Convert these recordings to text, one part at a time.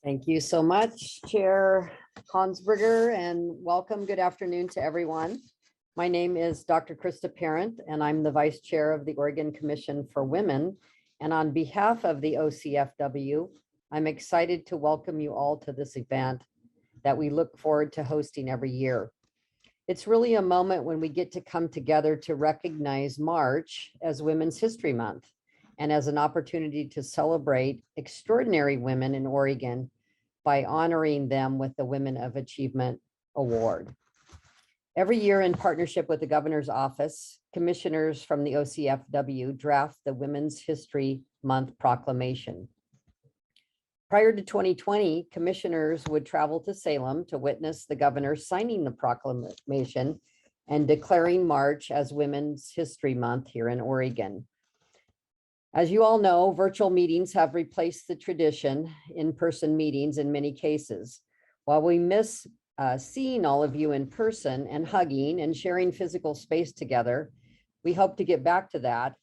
Thank you so much, Chair Hansberger, and welcome. Good afternoon to everyone. My name is Dr. Krista Parent, and I'm the Vice Chair of the Oregon Commission for Women. And on behalf of the OCFW, I'm excited to welcome you all to this event that we look forward to hosting every year. It's really a moment when we get to come together to recognize March as Women's History Month and as an opportunity to celebrate extraordinary women in Oregon by honoring them with the Women of Achievement Award. Every year, in partnership with the Governor's Office, commissioners from the OCFW draft the Women's History Month proclamation. Prior to 2020, commissioners would travel to Salem to witness the governor signing the proclamation and declaring March as Women's History Month here in Oregon. As you all know, virtual meetings have replaced the tradition in-person meetings in many cases. While we miss seeing all of you in person and hugging and sharing physical space together, we hope to get back to that.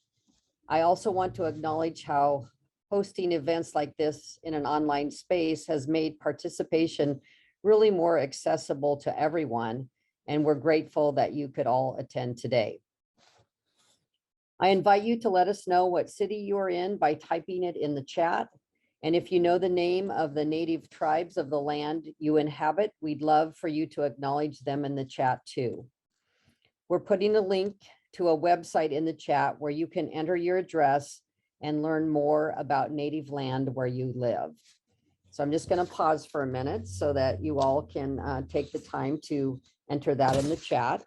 I also want to acknowledge how hosting events like this in an online space has made participation really more accessible to everyone, and we're grateful that you could all attend today. I invite you to let us know what city you are in by typing it in the chat. And if you know the name of the native tribes of the land you inhabit, we'd love for you to acknowledge them in the chat too. We're putting a link to a website in the chat where you can enter your address and learn more about native land where you live. So I'm just going to pause for a minute so that you all can take the time to enter that in the chat.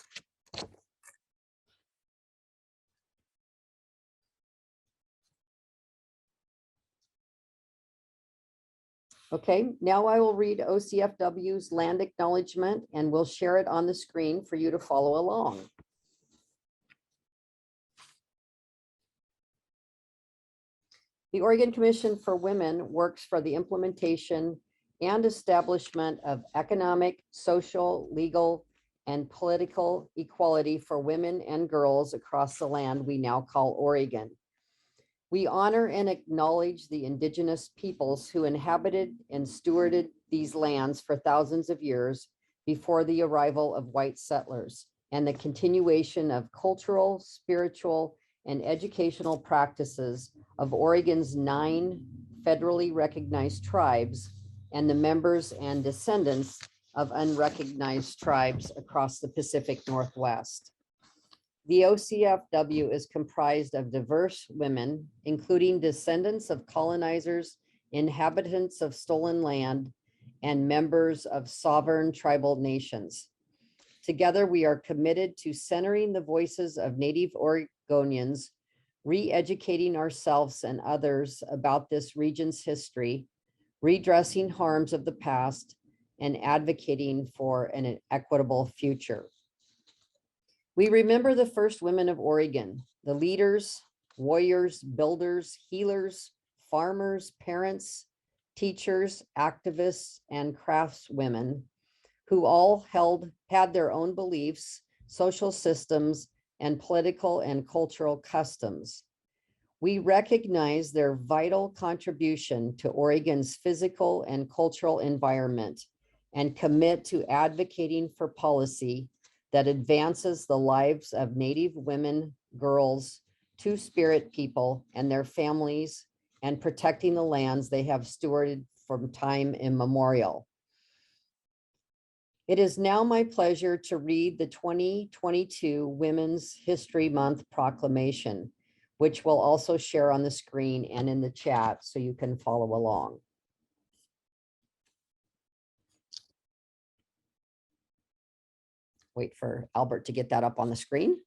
Okay, now I will read OCFW's land acknowledgement and we'll share it on the screen for you to follow along. The Oregon Commission for Women works for the implementation and establishment of economic, social, legal, and political equality for women and girls across the land we now call Oregon. We honor and acknowledge the indigenous peoples who inhabited and stewarded these lands for thousands of years before the arrival of white settlers and the continuation of cultural, spiritual, and educational practices of Oregon's 9 federally recognized tribes and the members and descendants of unrecognized tribes across the Pacific Northwest. The OCFW is comprised of diverse women, including descendants of colonizers, inhabitants of stolen land, and members of sovereign tribal nations. Together, we are committed to centering the voices of Native Oregonians, re-educating ourselves and others about this region's history, redressing harms of the past, and advocating for an equitable future. We remember the first women of Oregon, the leaders, warriors, builders, healers, farmers, parents, teachers, activists, and craftswomen who all had their own beliefs, social systems, and political and cultural customs. We recognize their vital contribution to Oregon's physical and cultural environment and commit to advocating for policy that advances the lives of Native women, girls, Two-Spirit people, and their families, and protecting the lands they have stewarded from time immemorial. It is now my pleasure to read the 2022 Women's History Month proclamation, which we'll also share on the screen and in the chat so you can follow along. Wait for Albert to get that up on the screen.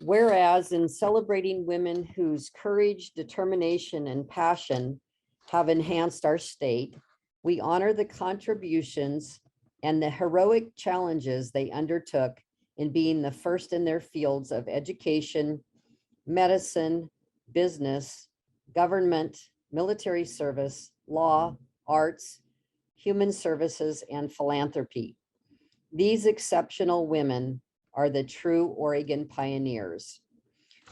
Whereas in celebrating women whose courage, determination, and passion have enhanced our state, we honor the contributions and the heroic challenges they undertook in being the first in their fields of education, medicine, business, government, military service, law, arts, human services, and philanthropy. These exceptional women are the true Oregon pioneers.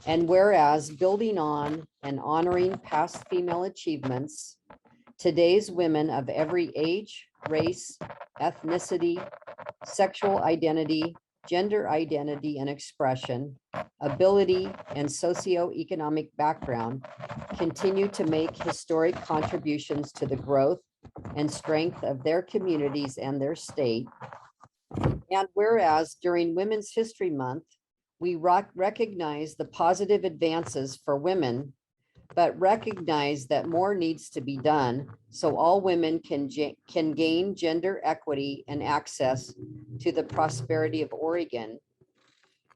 And whereas building on and honoring past female achievements, today's women of every age, race, ethnicity, sexual identity, gender identity and expression, ability, and socioeconomic background continue to make historic contributions to the growth and strength of their communities and their state. And whereas during Women's History Month, we recognize the positive advances for women, but recognize that more needs to be done so all women can gain gender equity and access to the prosperity of Oregon.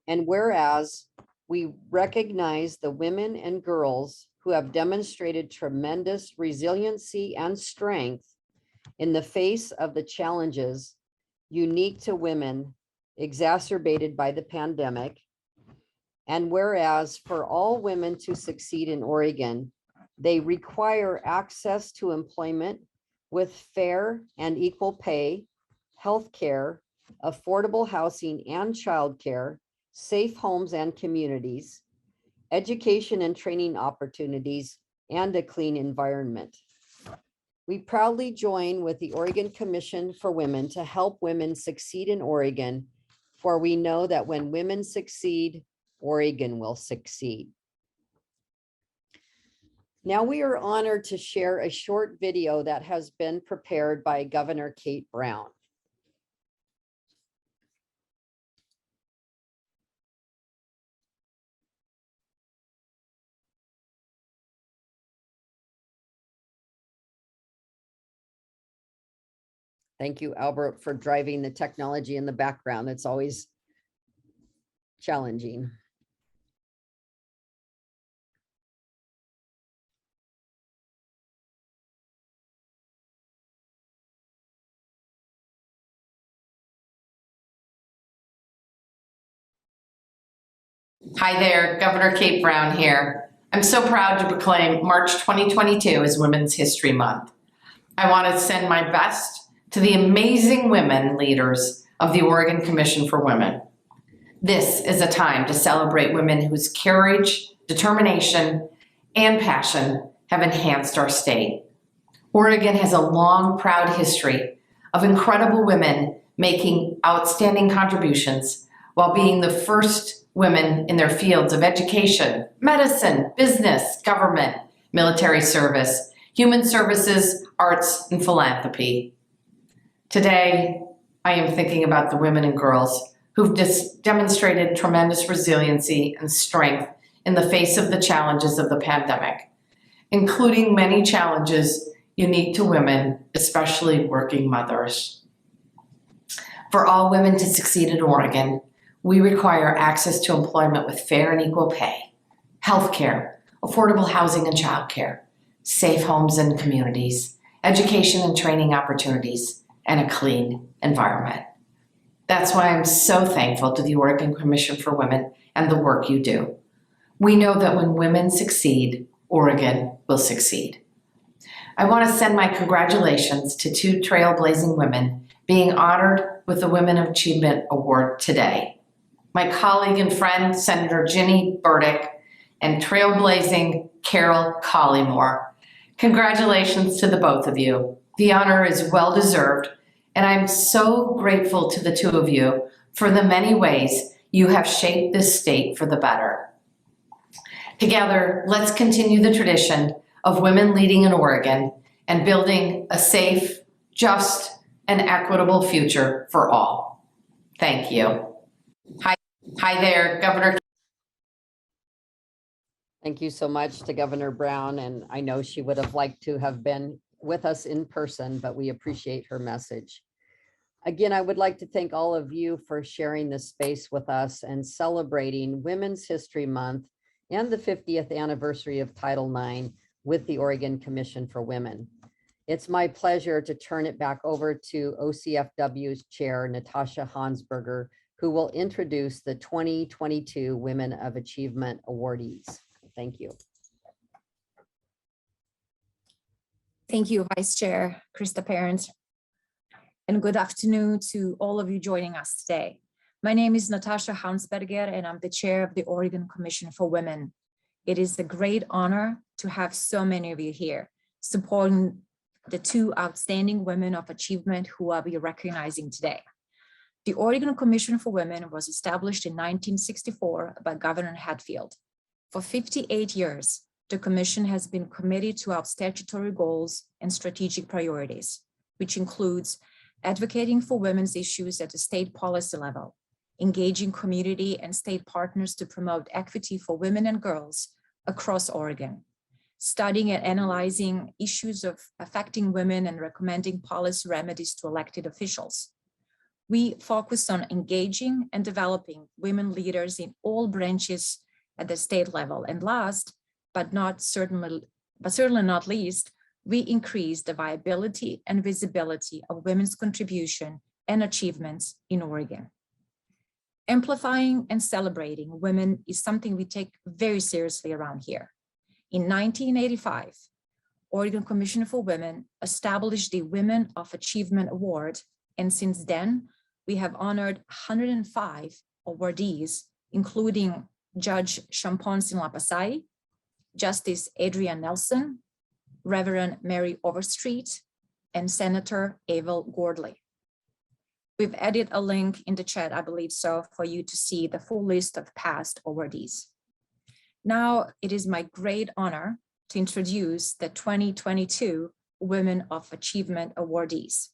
And whereas we recognize the women and girls who have demonstrated tremendous resiliency and strength in the face of the challenges unique to women exacerbated by the pandemic. And whereas for all women to succeed in Oregon, they require access to employment with fair and equal pay, healthcare, affordable housing and childcare, safe homes and communities, education and training opportunities, and a clean environment. We proudly join with the Oregon Commission for Women to help women succeed in Oregon, for we know that when women succeed, Oregon will succeed. Now we are honored to share a short video that has been prepared by Governor Kate Brown. Thank you, Albert, for driving the technology in the background. It's always challenging. Hi there, Governor Kate Brown here. I'm so proud to proclaim March 2022 as Women's History Month. I want to send my best to the amazing women leaders of the Oregon Commission for Women. This is a time to celebrate women whose courage, determination, and passion have enhanced our state. Oregon has a long, proud history of incredible women making outstanding contributions while being the first women in their fields of education, medicine, business, government, military service, human services, arts, and philanthropy. Today, I am thinking about the women and girls who've demonstrated tremendous resiliency and strength in the face of the challenges of the pandemic, including many challenges unique to women, especially working mothers. For all women to succeed in Oregon, we require access to employment with fair and equal pay, healthcare, affordable housing and childcare, safe homes and communities, education and training opportunities, and a clean environment. That's why I'm so thankful to the Oregon Commission for Women and the work you do. We know that when women succeed, Oregon will succeed. I want to send my congratulations to two trailblazing women being honored with the Women of Achievement Award today. My colleague and friend, Senator Ginny Burdick, and trailblazing Karol Collymore. Congratulations to the both of you. The honor is well-deserved, and I'm so grateful to the two of you for the many ways you have shaped this state for the better. Together, let's continue the tradition of women leading in Oregon and building a safe, just, and equitable future for all. Thank you. Hi there, Governor. Thank you so much to Governor Brown, and I know she would have liked to have been with us in person, but we appreciate her message. Again, I would like to thank all of you for sharing this space with us and celebrating Women's History Month and the 50th anniversary of Title IX with the Oregon Commission for Women. It's my pleasure to turn it back over to OCFW's chair, Natasha Hansberger, who will introduce the 2022 Women of Achievement Awardees. Thank you. Thank you, Vice Chair Krista Parent. and good afternoon to all of you joining us today. My name is Natasha Hansberger, and I'm the chair of the Oregon Commission for Women. It is a great honor to have so many of you here supporting the two outstanding women of achievement who I'll be recognizing today. The Oregon Commission for Women was established in 1964 by Governor Hatfield. For 58 years, the commission has been committed to our statutory goals and strategic priorities, which includes advocating for women's issues at the state policy level, engaging community and state partners to promote equity for women and girls across Oregon, studying and analyzing issues affecting women and recommending policy remedies to elected officials. We focus on engaging and developing women leaders in all branches at the state level. And last, but certainly not least, we increase the viability and visibility of women's contribution and achievements in Oregon. Amplifying and celebrating women is something we take very seriously around here. In 1985, Oregon Commission for Women established the Women of Achievement Award, and since then, we have honored 105 awardees, including Judge Champon Sinlapasai, Justice Adrienne Nelson, Reverend Mary Overstreet, and Senator Avel Gordley. We've added a link in the chat, I believe so, for you to see the full list of past awardees. Now, it is my great honor to introduce the 2022 Women of Achievement awardees.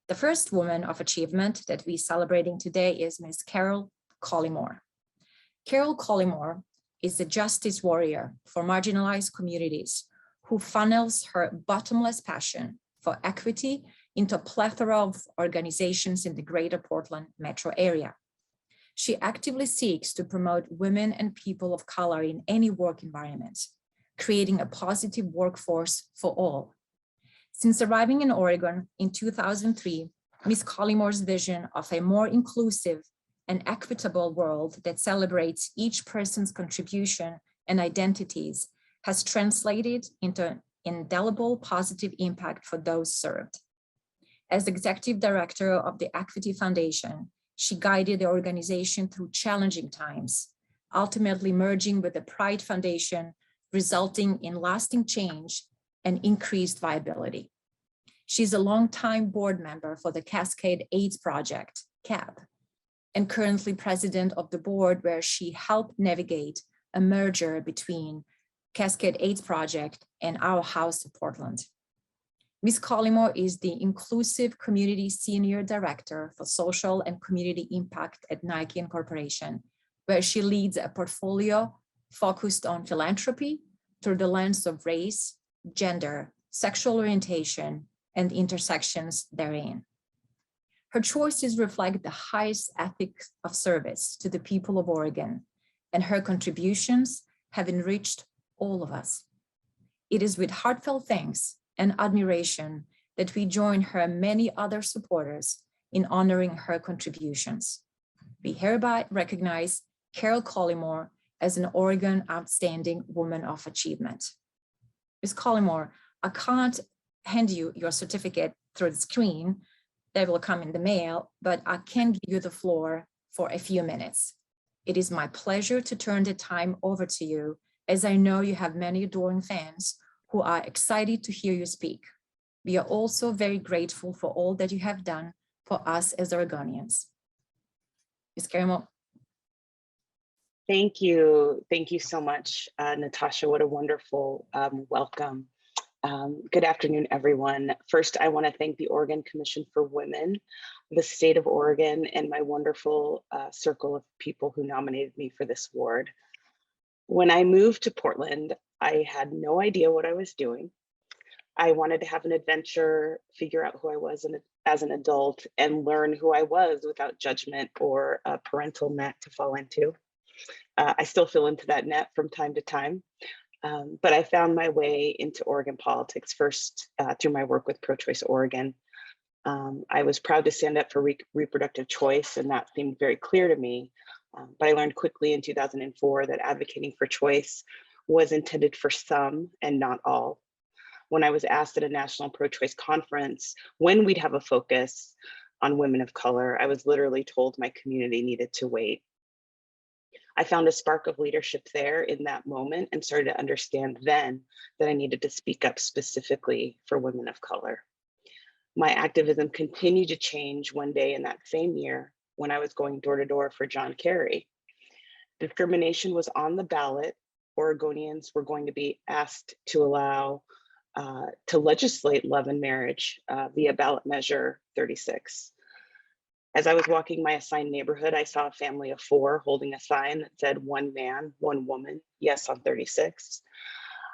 The first Woman of Achievement that we're celebrating today is Ms. Karol Collymore. Karol Collymore is a justice warrior for marginalized communities who funnels her bottomless passion for equity into a plethora of organizations in the greater Portland metro area. She actively seeks to promote women and people of color in any work environment, creating a positive workforce for all. Since arriving in Oregon in 2003, Ms. Collymore's vision of a more inclusive and equitable world that celebrates each person's contribution and identities has translated into indelible positive impact for those served. As executive director of the Equity Foundation, she guided the organization through challenging times, ultimately merging with the Pride Foundation, resulting in lasting change and increased viability. She's a longtime board member for the Cascade AIDS Project, CAP, and currently president of the board, where she helped navigate a merger between Cascade AIDS Project and Our House of Portland. Ms. Collymore is the Inclusive Community Senior Director for Social and Community Impact at Nike Incorporation, where she leads a portfolio focused on philanthropy through the lens of race, gender, sexual orientation, and intersections therein. Her choices reflect the highest ethics of service to the people of Oregon, and her contributions have enriched all of us. It is with heartfelt thanks and admiration that we join her and many other supporters in honoring her contributions. We hereby recognize Karol Collymore as an Oregon Outstanding Woman of Achievement. Ms. Collymore, I can't hand you your certificate through the screen. That will come in the mail, but I can give you the floor for a few minutes. It is my pleasure to turn the time over to you, as I know you have many adoring fans who are excited to hear you speak. We are also very grateful for all that you have done for us as Oregonians. Ms. Collymore. Thank you. Thank you so much, Natasha. What a wonderful welcome. Good afternoon, everyone. First, I want to thank the Oregon Commission for Women, the state of Oregon, and my wonderful circle of people who nominated me for this award. When I moved to Portland, I had no idea what I was doing. I wanted to have an adventure, figure out who I was as an adult, and learn who I was without judgment or a parental net to fall into. I still fall into that net from time to time. But I found my way into Oregon politics first through my work with Pro-Choice Oregon. I was proud to stand up for reproductive choice, and that seemed very clear to me. But I learned quickly in 2004 that advocating for choice was intended for some and not all. when I was asked at a national pro-choice conference when we'd have a focus on women of color, I was literally told my community needed to wait. I found a spark of leadership there in that moment and started to understand then that I needed to speak up specifically for women of color. My activism continued to change one day in that same year when I was going door to door for John Kerry. Discrimination was on the ballot. Oregonians were going to be asked to allow to legislate love and marriage via ballot measure 36. As I was walking my assigned neighborhood, I saw a family of 4 holding a sign that said "one man, one woman, yes" on 36.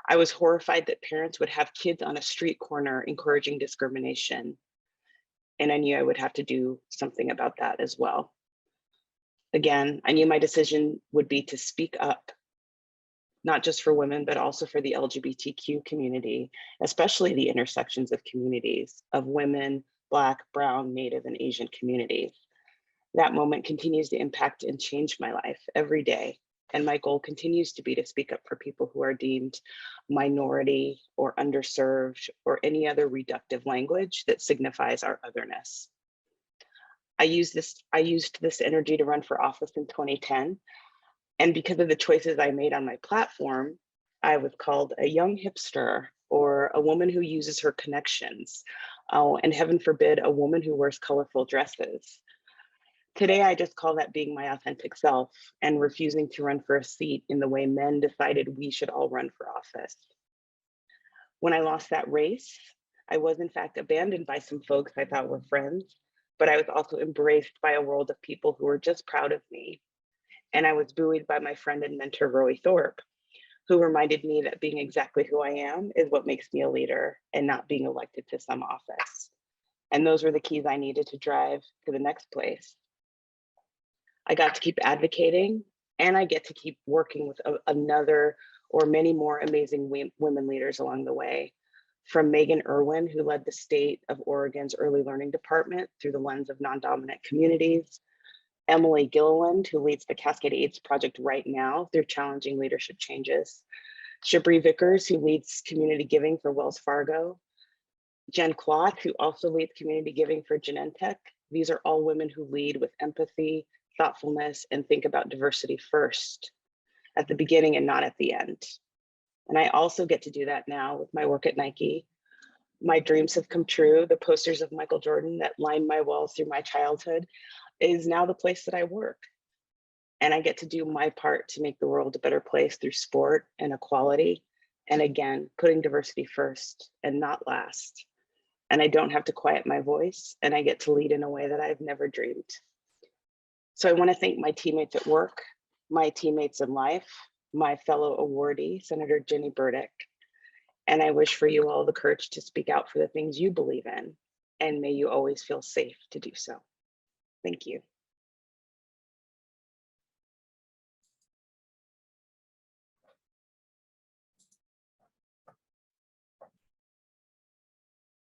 I was horrified that parents would have kids on a street corner encouraging discrimination. And I knew I would have to do something about that as well. Again, I knew my decision would be to speak up, not just for women, but also for the LGBTQ community, especially the intersections of communities of women, Black, Brown, Native, and Asian communities. That moment continues to impact and change my life every day. And my goal continues to be to speak up for people who are deemed minority or underserved or any other reductive language that signifies our otherness. I used this energy to run for office in 2010. And because of the choices I made on my platform, I was called a young hipster or a woman who uses her connections. Oh, and heaven forbid, a woman who wears colorful dresses. Today, I just call that being my authentic self and refusing to run for a seat in the way men decided we should all run for office. When I lost that race, I was in fact abandoned by some folks I thought were friends, but I was also embraced by a world of people who were just proud of me. And I was buoyed by my friend and mentor, Roy Thorpe, who reminded me that being exactly who I am is what makes me a leader and not being elected to some office. And those were the keys I needed to drive to the next place. I got to keep advocating, and I get to keep working with another or many more amazing women leaders along the way. From Megan Irwin, who led the state of Oregon's early learning department through the lens of non-dominant communities, Emily Gilliland, who leads the Cascade AIDS Project right now through challenging leadership changes, Shabri Vickers, who leads community giving for Wells Fargo, Jen Cloth, who also leads community giving for Genentech. These are all women who lead with empathy, thoughtfulness, and think about diversity first, at the beginning and not at the end. And I also get to do that now with my work at Nike. My dreams have come true. The posters of Michael Jordan that lined my walls through my childhood is now the place that I work. And I get to do my part to make the world a better place through sport and equality. And again, putting diversity first and not last. And I don't have to quiet my voice, and I get to lead in a way that I've never dreamed. So I want to thank my teammates at work, my teammates in life, my fellow awardee, Senator Ginny Burdick. And I wish for you all the courage to speak out for the things you believe in, and may you always feel safe to do so. Thank you.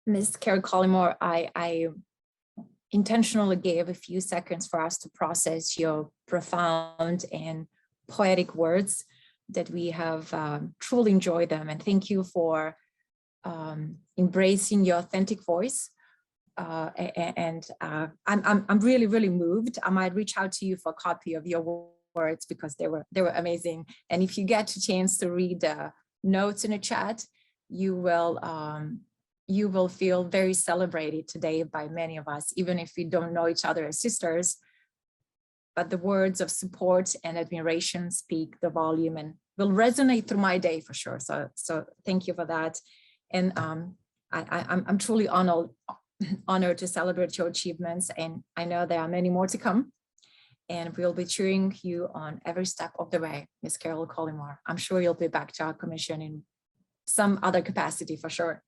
Ms. Karol Collymore, I intentionally gave a few seconds for us to process your profound and poetic words that we have truly enjoyed them. And thank you for embracing your authentic voice. I'm really, really moved. I might reach out to you for a copy of your words because they were amazing. And if you get a chance to read the notes in the chat, you will feel very celebrated today by many of us, even if we don't know each other as sisters. But the words of support and admiration speak the volume and will resonate through my day for sure. So thank you for that. And I'm truly honored to celebrate your achievements. And I know there are many more to come. And we'll be cheering you on every step of the way, Ms. Karol Collymore. I'm sure you'll be back to our commission in some other capacity for sure.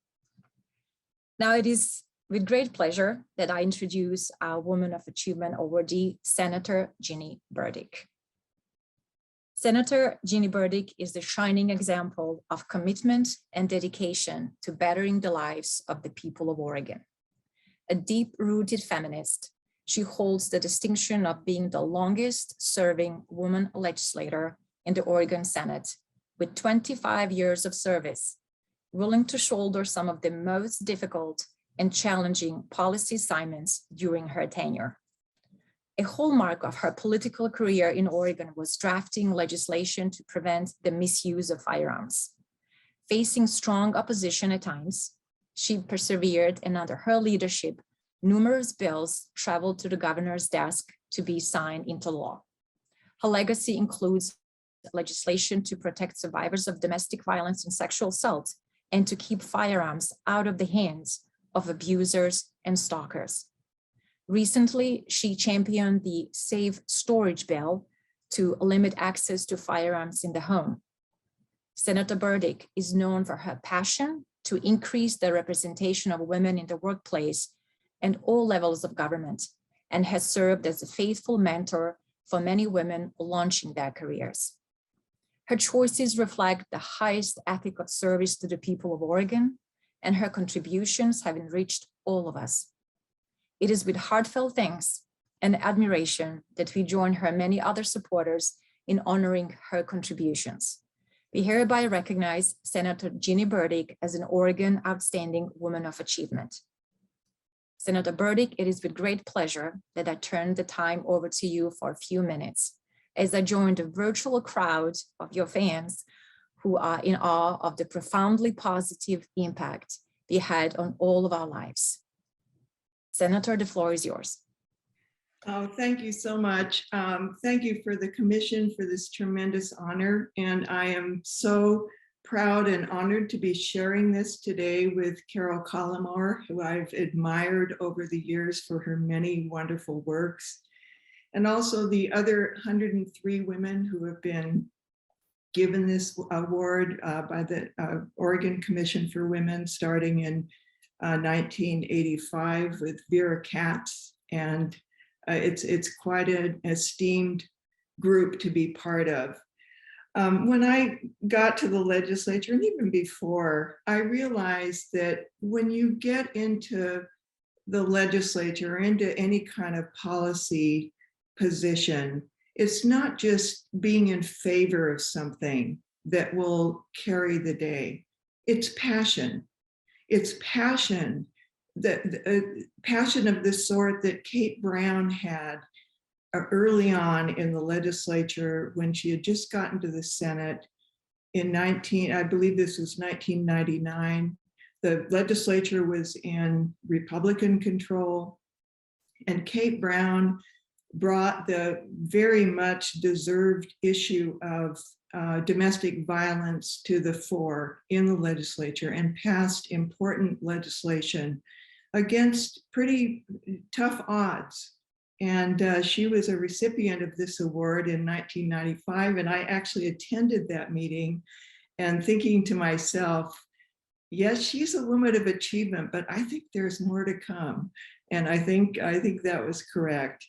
Now it is with great pleasure that I introduce our Women of Achievement Awardee, Senator Ginny Burdick. Senator Ginny Burdick is the shining example of commitment and dedication to bettering the lives of the people of Oregon. A deep-rooted feminist, she holds the distinction of being the longest-serving woman legislator in the Oregon Senate with 25 years of service, willing to shoulder some of the most difficult and challenging policy assignments during her tenure. A hallmark of her political career in Oregon was drafting legislation to prevent the misuse of firearms. Facing strong opposition at times, she persevered, and under her leadership, numerous bills traveled to the governor's desk to be signed into law. Her legacy includes legislation to protect survivors of domestic violence and sexual assault, and to keep firearms out of the hands of abusers and stalkers. Recently, she championed the Safe Storage Bill to limit access to firearms in the home. Senator Burdick is known for her passion to increase the representation of women in the workplace and all levels of government, and has served as a faithful mentor for many women launching their careers. Her choices reflect the highest ethic of service to the people of Oregon, and her contributions have enriched all of us. It is with heartfelt thanks and admiration that we join her many other supporters in honoring her contributions. We hereby recognize Senator Ginny Burdick as an Oregon Outstanding Woman of Achievement. Senator Burdick, it is with great pleasure that I turn the time over to you for a few minutes as I join the virtual crowd of your fans who are in awe of the profoundly positive impact we had on all of our lives. Senator, the floor is yours. Oh, thank you so much. Thank you for the commission for this tremendous honor. And I am so proud and honored to be sharing this today with Karol Collymore, who I've admired over the years for her many wonderful works. And also the other 103 women who have been given this award by the Oregon Commission for Women starting in 1985 with Vera Katz. And it's quite an esteemed group to be part of. When I got to the legislature, and even before, I realized that when you get into the legislature or into any kind of policy position, it's not just being in favor of something that will carry the day. It's passion. It's passion, passion of the sort that Kate Brown had early on in the legislature when she had just gotten to the Senate in I believe this was 1999. The legislature was in Republican control, and Kate Brown brought the very much deserved issue of domestic violence to the fore in the legislature and passed important legislation against pretty tough odds. And she was a recipient of this award in 1995, and I actually attended that meeting and thinking to myself, yes, she's a woman of achievement, but I think there's more to come. And I think that was correct.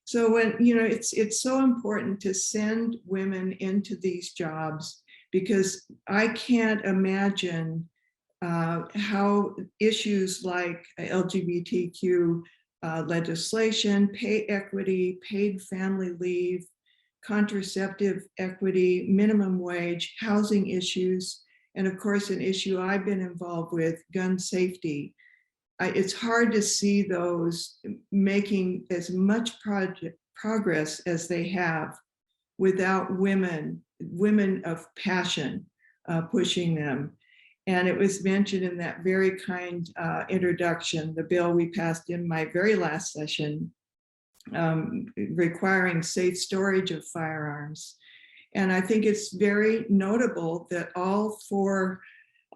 So when, you know, it's so important to send women into these jobs, because I can't imagine how issues like LGBTQ legislation, pay equity, paid family leave, contraceptive equity, minimum wage, housing issues, and of course, an issue I've been involved with, gun safety. It's hard to see those making as much progress as they have without women of passion pushing them. And it was mentioned in that very kind introduction, the bill we passed in my very last session, requiring safe storage of firearms. And I think it's very notable that all four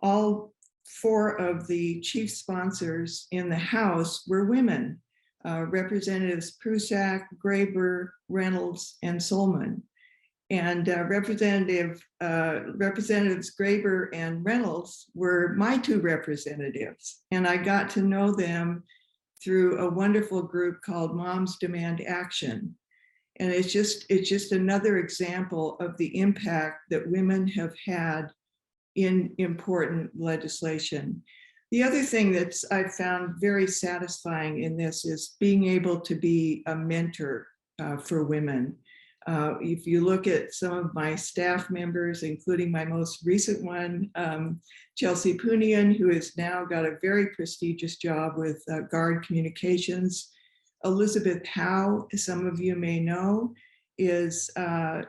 of the chief sponsors in the House were women, Representatives Prusak, Graber, Reynolds, and Solman. And Representatives Graber and Reynolds were my two representatives. And I got to know them through a wonderful group called Moms Demand Action. And it's just another example of the impact that women have had in important legislation. The other thing that I've found very satisfying in this is being able to be a mentor for women. If you look at some of my staff members, including my most recent one, Chelsea Punian, who has now got a very prestigious job with Guard Communications. Elizabeth Howe, some of you may know, is a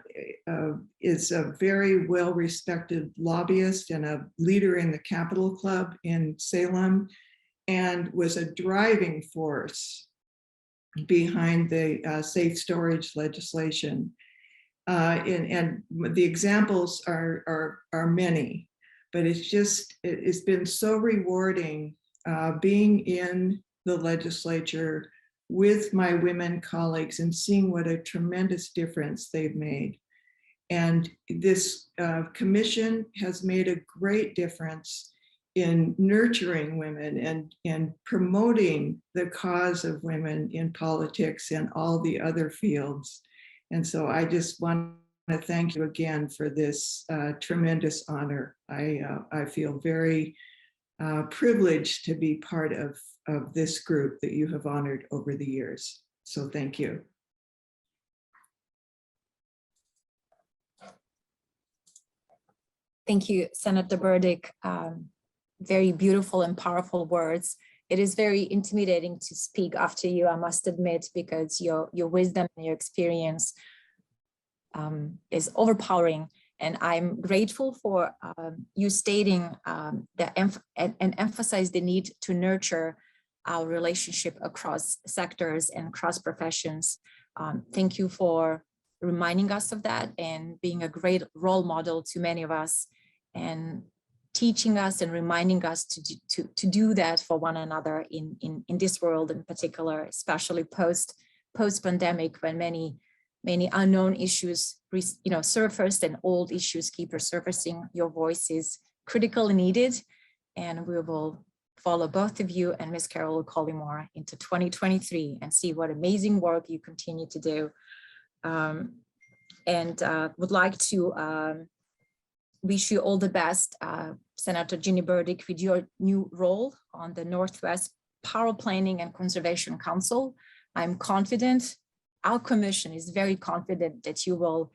very well-respected lobbyist and a leader in the Capitol Club in Salem, and was a driving force behind the safe storage legislation. And the examples are many, but it's been so rewarding being in the legislature with my women colleagues and seeing what a tremendous difference they've made. And this commission has made a great difference in nurturing women and promoting the cause of women in politics and all the other fields. And so I just want to thank you again for this tremendous honor. I feel very privileged to be part of this group that you have honored over the years. So thank you. Thank you, Senator Burdick. Very beautiful and powerful words. It is very intimidating to speak after you, I must admit, because your wisdom and your experience is overpowering. And I'm grateful for you stating and emphasize the need to nurture our relationship across sectors and cross professions. Thank you for reminding us of that and being a great role model to many of us, and teaching us and reminding us to do that for one another in this world in particular, especially post-pandemic, when many unknown issues surface and old issues keep resurfacing. Your voice is critically needed, and we will follow both of you and Ms. Karol Collymore into 2023 and see what amazing work you continue to do. Would like to wish you all the best, Senator Ginny Burdick, with your new role on the Northwest Power Planning and Conservation Council. I'm confident, our commission is very confident that you will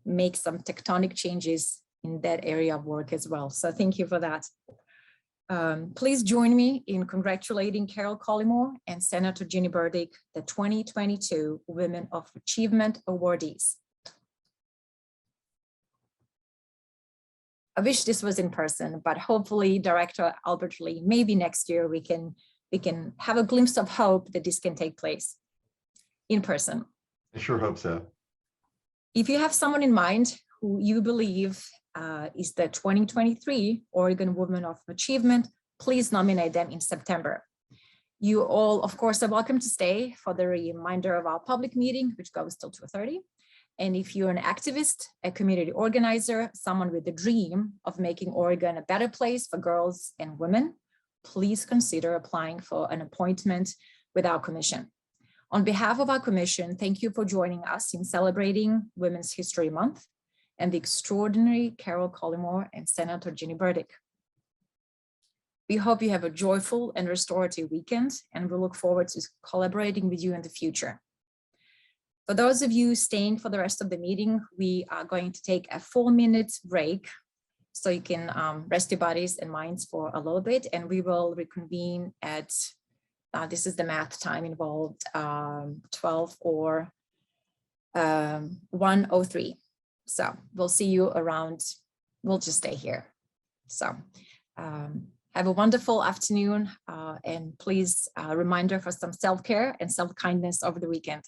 make some tectonic changes in that area of work as well. So thank you for that. Please join me in congratulating Karol Collymore and Senator Ginny Burdick, the 2022 Women of Achievement Awardees. I wish this was in person, but hopefully Director Albert Lee, maybe next year we can have a glimpse of hope that this can take place in person. I sure hope so. If you have someone in mind who you believe is the 2023 Oregon Women of Achievement, please nominate them in September. You all, of course, are welcome to stay for the reminder of our public meeting, which goes till 2:30. And if you're an activist, a community organizer, someone with the dream of making Oregon a better place for girls and women, please consider applying for an appointment with our commission. On behalf of our commission, thank you for joining us in celebrating Women's History Month and the extraordinary Karol Collymore and Senator Ginny Burdick. We hope you have a joyful and restorative weekend, and we look forward to collaborating with you in the future. For those of you staying for the rest of the meeting, we are going to take a 4-minute break so you can rest your bodies and minds for a little bit, and we will reconvene at, this is the math time involved, 12 or 1:03. So we'll see you around, we'll just stay here. So have a wonderful afternoon, and please, reminder for some self-care and self-kindness over the weekend.